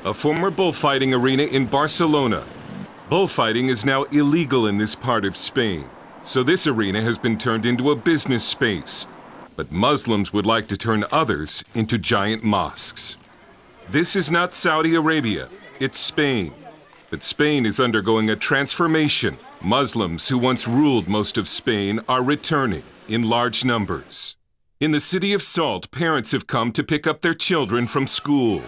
a former bullfighting arena in Barcelona. Bullfighting is now illegal in this part of Spain, so this arena has been turned into a business space. But Muslims would like to turn others into giant mosques. This is not Saudi Arabia, it's Spain. But Spain is undergoing a transformation. Muslims who once ruled most of Spain are returning in large numbers. In the city of Salt, parents have come to pick up their children from school.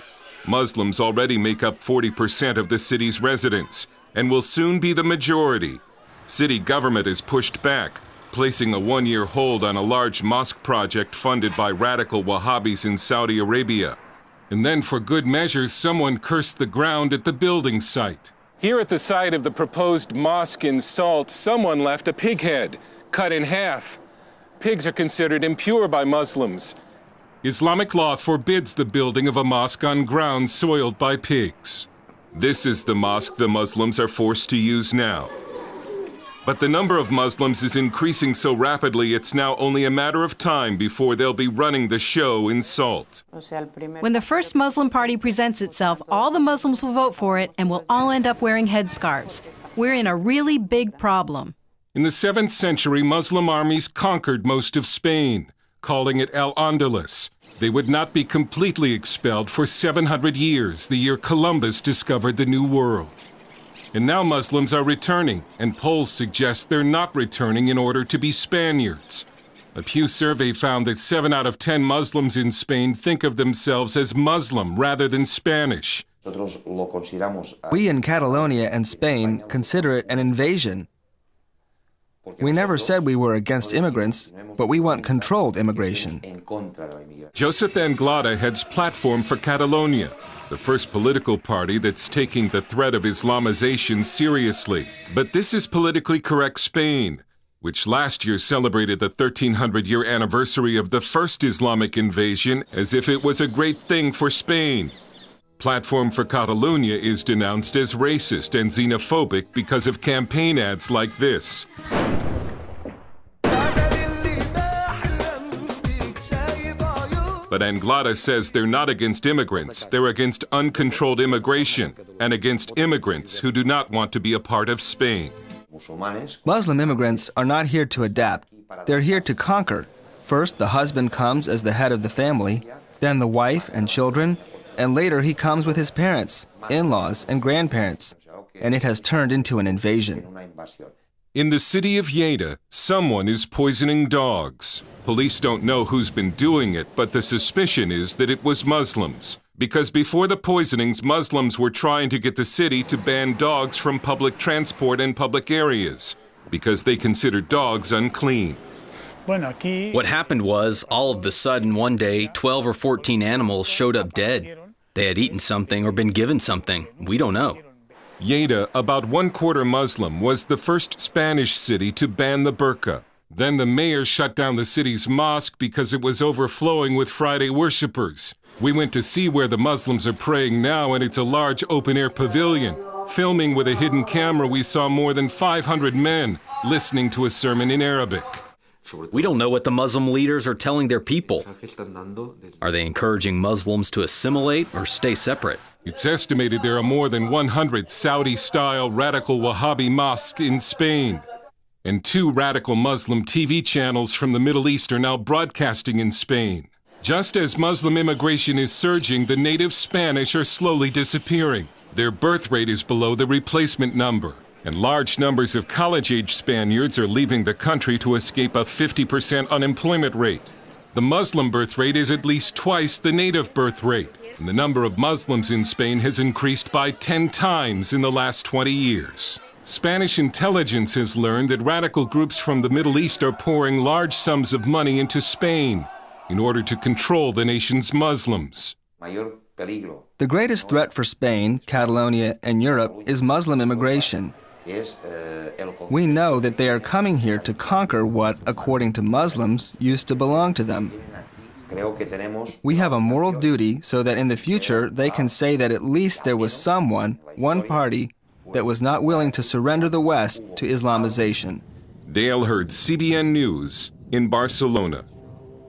Muslims already make up 40% of the city's residents and will soon be the majority. City government has pushed back, placing a one-year hold on a large mosque project funded by radical Wahhabis in Saudi Arabia. And then for good measures, someone cursed the ground at the building site. Here at the site of the proposed mosque in Salt, someone left a pig head, cut in half. Pigs are considered impure by Muslims. Islamic law forbids the building of a mosque on ground soiled by pigs. This is the mosque the Muslims are forced to use now. But the number of Muslims is increasing so rapidly it's now only a matter of time before they'll be running the show in Salt. When the first Muslim party presents itself, all the Muslims will vote for it and will all end up wearing headscarves. We're in a really big problem. In the 7th century, Muslim armies conquered most of Spain, calling it Al-Andalus. They would not be completely expelled for 700 years, the year Columbus discovered the New World. And now Muslims are returning, and polls suggest they're not returning in order to be Spaniards. A Pew survey found that 7 out of 10 Muslims in Spain think of themselves as Muslim rather than Spanish. We in Catalonia and Spain consider it an invasion. We never said we were against immigrants, but we want controlled immigration. Josep Anglada heads Platform for Catalonia, the first political party that's taking the threat of Islamization seriously. But this is politically correct Spain, which last year celebrated the 1300-year anniversary of the first Islamic invasion as if it was a great thing for Spain. Platform for Catalonia is denounced as racist and xenophobic because of campaign ads like this. But Anglada says they're not against immigrants, they're against uncontrolled immigration and against immigrants who do not want to be a part of Spain. Muslim immigrants are not here to adapt, they're here to conquer. First, the husband comes as the head of the family, then the wife and children, and later he comes with his parents, in-laws, and grandparents, and it has turned into an invasion. In the city of Lleida, someone is poisoning dogs. Police don't know who's been doing it, but the suspicion is that it was Muslims. Because before the poisonings, Muslims were trying to get the city to ban dogs from public transport and public areas, because they considered dogs unclean. What happened was, all of a sudden, one day, 12 or 14 animals showed up dead. They had eaten something or been given something. We don't know. Lleida, about 1/4 Muslim, was the first Spanish city to ban the burqa. Then the mayor shut down the city's mosque because it was overflowing with Friday worshippers. We went to see where the Muslims are praying now, and it's a large open-air pavilion. Filming with a hidden camera, we saw more than 500 men listening to a sermon in Arabic. We don't know what the Muslim leaders are telling their people. Are they encouraging Muslims to assimilate or stay separate? It's estimated there are more than 100 Saudi-style radical Wahhabi mosques in Spain. And 2 radical Muslim TV channels from the Middle East are now broadcasting in Spain. Just as Muslim immigration is surging, the native Spanish are slowly disappearing. Their birth rate is below the replacement number. And large numbers of college-age Spaniards are leaving the country to escape a 50% unemployment rate. The Muslim birth rate is at least twice the native birth rate, and the number of Muslims in Spain has increased by 10 times in the last 20 years. Spanish intelligence has learned that radical groups from the Middle East are pouring large sums of money into Spain in order to control the nation's Muslims. The greatest threat for Spain, Catalonia, and Europe is Muslim immigration. We know that they are coming here to conquer what, according to Muslims, used to belong to them. We have a moral duty so that in the future they can say that at least there was someone, one party, that was not willing to surrender the West to Islamization. Dale Hurd, CBN News, in Barcelona.